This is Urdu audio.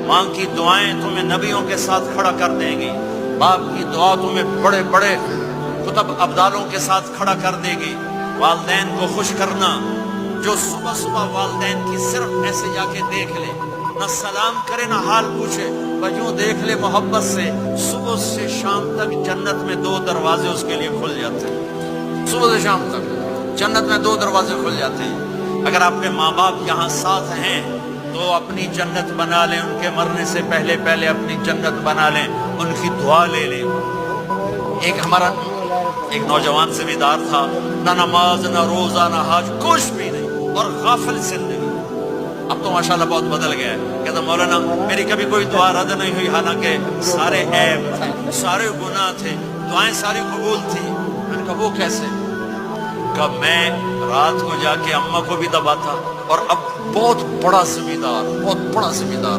ماں کی دعائیں تمہیں نبیوں کے ساتھ کھڑا کر دیں گی، باپ کی دعا تمہیں بڑے بڑے کتب ابدالوں کے ساتھ کھڑا کر دے گی۔ والدین کو خوش کرنا، جو صبح صبح والدین کی صرف ایسے جا کے دیکھ لے، نہ سلام کرے نہ حال پوچھے، بس یوں دیکھ لے محبت سے، صبح سے شام تک جنت میں 2 دروازے اس کے لیے کھل جاتے ہیں۔ صبح سے شام تک جنت میں 2 دروازے کھل جاتے ہیں۔ اگر آپ کے ماں باپ یہاں ساتھ ہیں تو اپنی جنت بنا لیں، ان کے مرنے سے پہلے اپنی جنت بنا لیں، ان کی دعا لے لیں۔ ہمارا ایک نوجوان زمیندار تھا، نہ نماز نہ روزہ نہ حج، کچھ بھی نہیں، اور غافل زندگی۔ اب تو ماشاءاللہ بہت بدل گیا ہے۔ کہتا مولانا میری کبھی کوئی دعا رد نہیں ہوئی، حالانکہ سارے عیب تھے، سارے گناہ تھے، دعائیں ساری قبول تھی۔ میں نے کہا وہ کیسے؟ کہ میں رات کو جا کے اماں کو بھی دباتا، اور اب بہت بڑا زمیندار